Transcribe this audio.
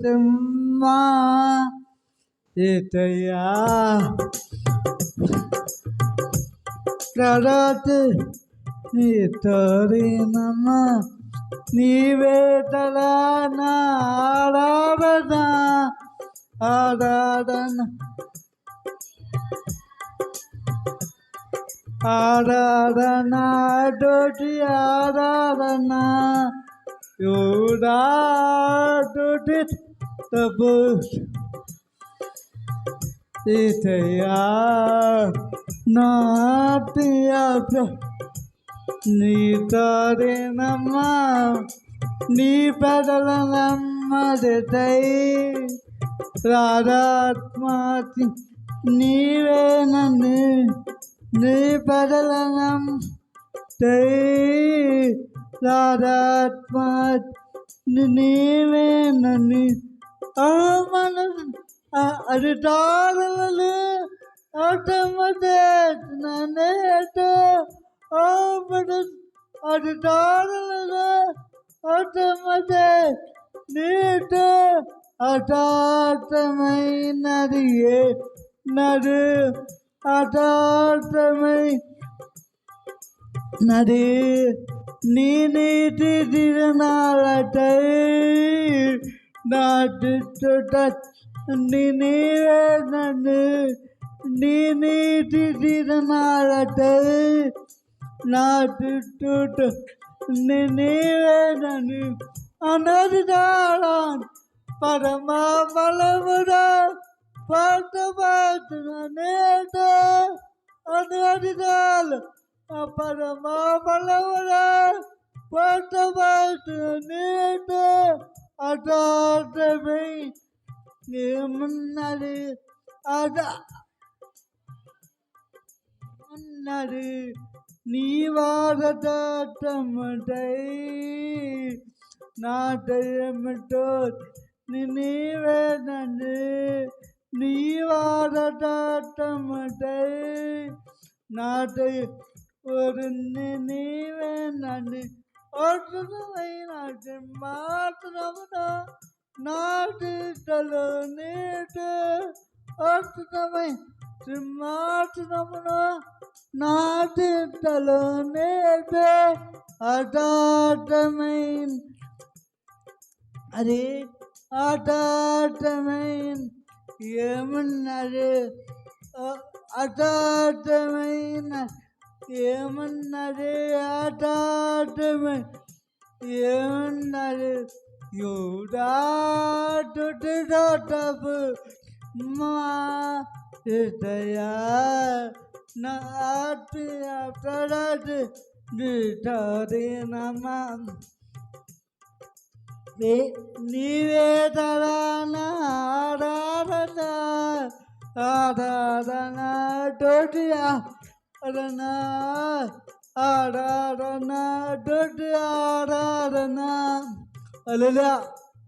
తుమ్మా ఏతయ్యా కరాతే నీ తోరినమ్మ నీవే తలా నా ఆరాధన ఆరాధన ఆరాధన డోటి ఆరాధన యోడా డోటి తబు ఏతయ్యా నాటియా నీ తోరినమ్మా నీ పెదల నమ్మదై రాధాత్మాతి నీవే నన్ను నీ పెదల నమ్మదై రాధాత్మాతి నీవే నన్ను మన అది తారలు ఆటమదే నన్నేటో అది తారలు ఆటమదే నీటో అటాటమైనది నది అటాటమై నది నీ నీటి దినాలటై నాటుట నీవే నన్ను నీ నీటి దినాలటై నాటుట నీవే నన్ను అన్నది దాళం పరమా బలమురా పాటపాటున నేట అన్నది దాళం పరమా బలమురా పాటపాటున నేట అటాటమై ఏమన్నది అన్నది నీ వారటమటై నాటయమిటో నీవే నన్ను నీ వారటమటై నాటయ నీవే నన్ను అద్భుతమైన మాత్రమున నాటిలో నీటు అద్భుతమైన మాత్రమున నాటిలో నీటు అటాటమైన అది అటాటమైన ఏమన్నది అటాటమైన ఏమన్నది ఆటాటమే ఏమన్నది యూడాటపు మా ఇతయా నాటి అటడటి నిటరి నమ నీవే తరాన ఆరాధన ఆరాధన తోటియా ఆరాధన ఆరాధన దొడ్డి ఆరాధన. హల్లెలూయా.